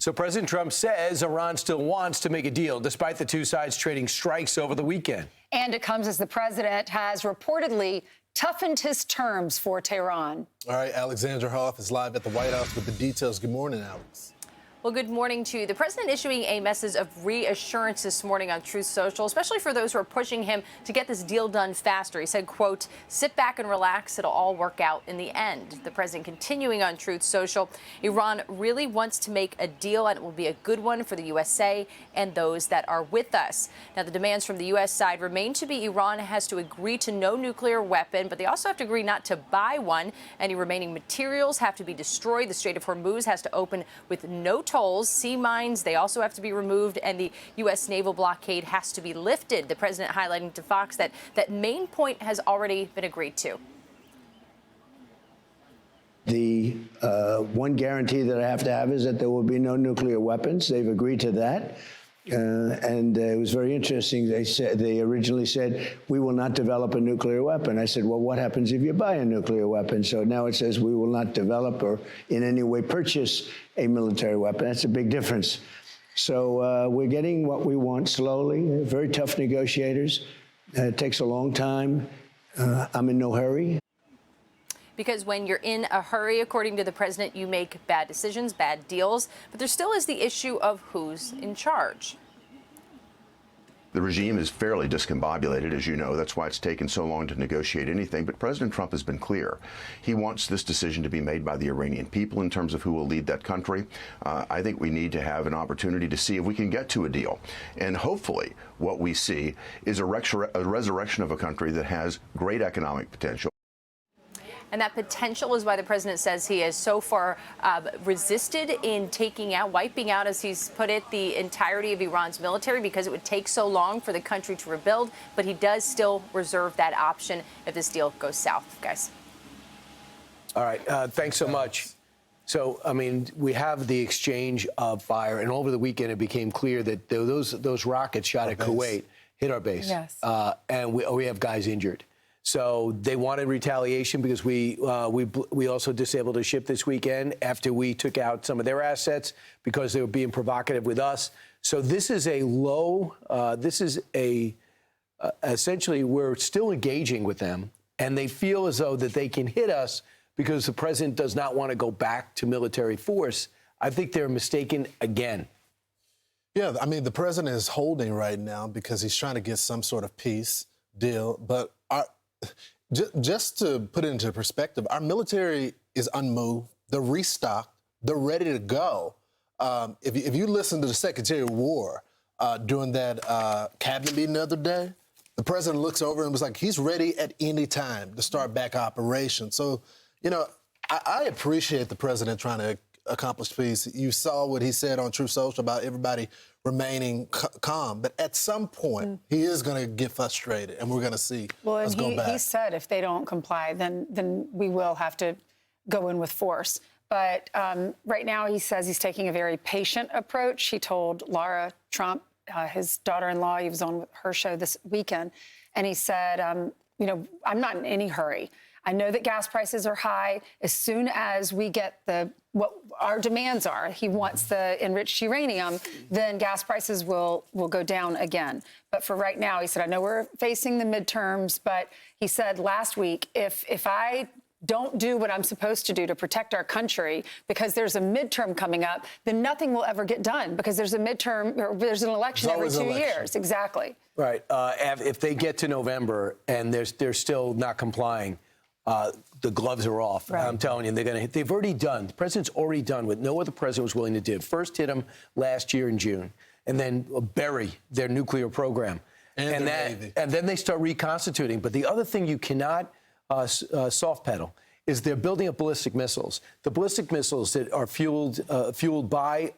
So President Trump says Iran still wants to make a deal, despite the two sides trading strikes over the weekend. And it comes as the president has reportedly toughened his terms for Tehran. All right, Alexandra Hoff is live at the White House with the details. Good morning, Alex. Well, good morning to you. The president issuing a message of reassurance this morning on Truth Social, especially for those who are pushing him to get this deal done faster. He said, quote, sit back and relax. It'll all work out in the end. The president continuing on Truth Social. Iran really wants to make a deal, and it will be a good one for the USA and those that are with us. Now, the demands from the U.S. side remain to be Iran has to agree to no nuclear weapon, but they also have to agree not to buy one. Any remaining materials have to be destroyed. The Strait of Hormuz has to open with no tolls. Sea mines, they also have to be removed, and the U.S. naval blockade has to be lifted. The president highlighting to Fox that main point has already been agreed to. The one guarantee that I have to have is that there will be no nuclear weapons. They've agreed to that. And it was very interesting. They originally said, we will not develop a nuclear weapon. I said, well, what happens if you buy a nuclear weapon? So now it says we will not develop or in any way purchase a military weapon. That's a big difference. So we're getting what we want slowly. Very tough negotiators. It takes a long time. I'm in no hurry. Because when you're in a hurry, according to the president, you make bad decisions, bad deals. But there still is the issue of who's in charge. The regime is fairly discombobulated, as you know. That's why it's taken so long to negotiate anything. But President Trump has been clear. He wants this decision to be made by the Iranian people in terms of who will lead that country. I think we need to have an opportunity to see if we can get to a deal. And hopefully what we see is a resurrection of a country that has great economic potential. And that potential is why the president says he has so far resisted in wiping out, as he's put it, the entirety of Iran's military, because it would take so long for the country to rebuild. But he does still reserve that option if this deal goes south, guys. All right. Thanks so much. So, I mean, we have the exchange of fire, and over the weekend it became clear that those rockets shot at Kuwait hit our base. Yes. And we have guys injured. So they wanted retaliation because we also disabled a ship this weekend after we took out some of their assets because they were being provocative with us. So this is essentially we're still engaging with them, and they feel as though that they can hit us because the president does not want to go back to military force. I think they're mistaken again. Yeah, I mean, the president is holding right now because he's trying to get some sort of peace deal, but just to put it into perspective, our military is unmoved. They're restocked. They're ready to go. If you listen to the Secretary of War during that cabinet meeting the other day, the president looks over and was like, he's ready at any time to start back operations. So, you know, I appreciate the president trying to accomplish peace. You saw what he said on Truth Social about everybody remaining calm. But at some point, he is going to get frustrated, and we're going to see us go back. He said if they don't comply, then we will have to go in with force. But right now, he says he's taking a very patient approach. He told Laura Trump, his daughter-in-law, he was on her show this weekend, and he said, you know, I'm not in any hurry. I know that gas prices are high. As soon as we get what our demands are, he wants the enriched uranium, then gas prices will go down again. But for right now, he said, I know we're facing the midterms, but he said last week, if I don't do what I'm supposed to do to protect our country because there's a midterm coming up, then nothing will ever get done because there's a midterm or there's an election every 2 years. Exactly. Right. If they get to November and they're still not complying, the gloves are off. Right. I'm telling you, they've already done. The president's already done what no other president was willing to do. First hit them last year in June, and then bury their nuclear program. And then they start reconstituting. But the other thing you cannot soft pedal is they're building up ballistic missiles. The ballistic missiles that are fueled by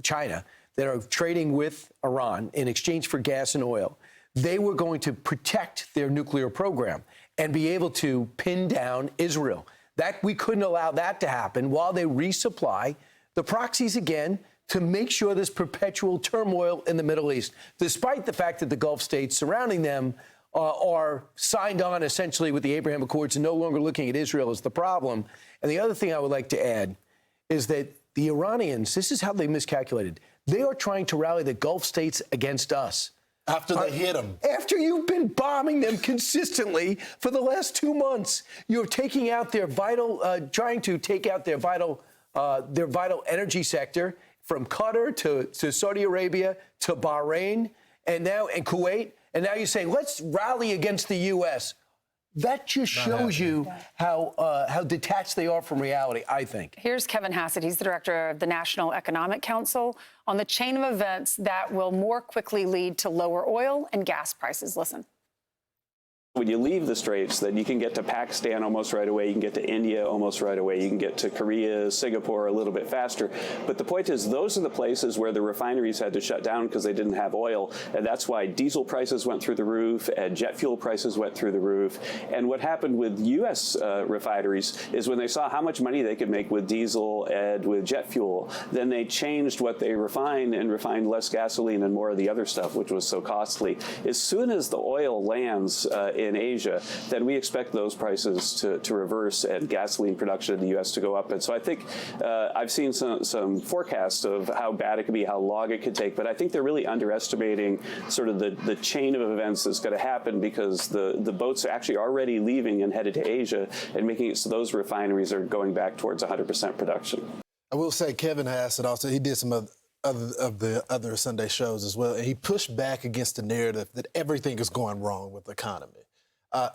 China, that are trading with Iran in exchange for gas and oil, they were going to protect their nuclear program and be able to pin down Israel. That we couldn't allow that to happen while they resupply the proxies again to make sure there's perpetual turmoil in the Middle East, despite the fact that the Gulf states surrounding them are signed on essentially with the Abraham Accords and no longer looking at Israel as the problem. And the other thing I would like to add is that the Iranians, this is how they miscalculated. They are trying to rally the Gulf states against us. After they hit them. After you've been bombing them consistently for the last 2 months, you're taking out their vital, trying to take out their vital energy sector from Qatar to Saudi Arabia to Bahrain and Kuwait. And now you're saying, let's rally against the U.S. That just shows you how detached they are from reality, I think. Here's Kevin Hassett. He's the director of the National Economic Council on the chain of events that will more quickly lead to lower oil and gas prices. Listen. When you leave the Straits, then you can get to Pakistan almost right away. You can get to India almost right away. You can get to Korea, Singapore a little bit faster. But the point is, those are the places where the refineries had to shut down because they didn't have oil. And that's why diesel prices went through the roof and jet fuel prices went through the roof. And what happened with U.S. refineries is when they saw how much money they could make with diesel and with jet fuel, then they changed what they refined and refined less gasoline and more of the other stuff, which was so costly. As soon as the oil lands in Asia, then we expect those prices to reverse and gasoline production in the U.S. to go up. And so I think I've seen some forecasts of how bad it could be, how long it could take, but I think they're really underestimating sort of the chain of events that's going to happen because the boats are actually already leaving and headed to Asia and making it so those refineries are going back towards 100% production. I will say Kevin Hassett also, he did some of the other Sunday shows as well, and he pushed back against the narrative that everything is going wrong with the economy.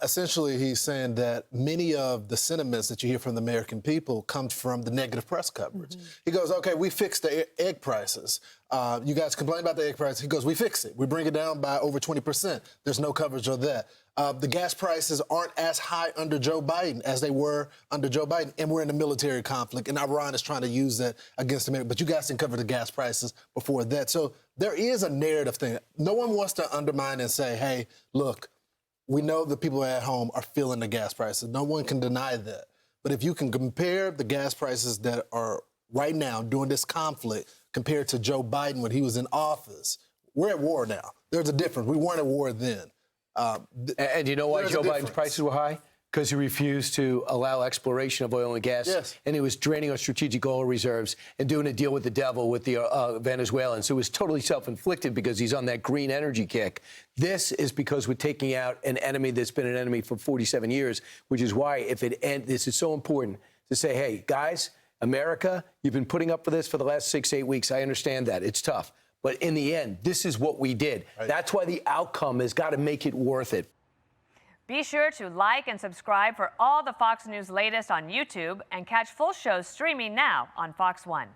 Essentially, he's saying that many of the sentiments that you hear from the American people comes from the negative press coverage. He goes, okay, we fixed the egg prices. You guys complain about the egg prices. He goes, we fix it. We bring it down by over 20%. There's no coverage of that. The gas prices aren't as high under Joe Biden as they were under Joe Biden. And we're in a military conflict, and Iran is trying to use that against America. But you guys didn't cover the gas prices before that. So there is a narrative thing. No one wants to undermine and say, hey, look, we know the people at home are feeling the gas prices. No one can deny that. But if you can compare the gas prices that are right now during this conflict compared to Joe Biden when he was in office, we're at war now. There's a difference. We weren't at war then. And you know why Joe Biden's prices were high? Because he refused to allow exploration of oil and gas. Yes. And he was draining our strategic oil reserves and doing a deal with the devil with the Venezuelans. So it was totally self-inflicted because he's on that green energy kick. This is because we're taking out an enemy that's been an enemy for 47 years, which is why this is so important to say, hey, guys, America, you've been putting up for this for the last 6 to 8 weeks. I understand that. It's tough. But in the end, this is what we did. Right. That's why the outcome has got to make it worth it. Be sure to like and subscribe for all the Fox News latest on YouTube and catch full shows streaming now on Fox One.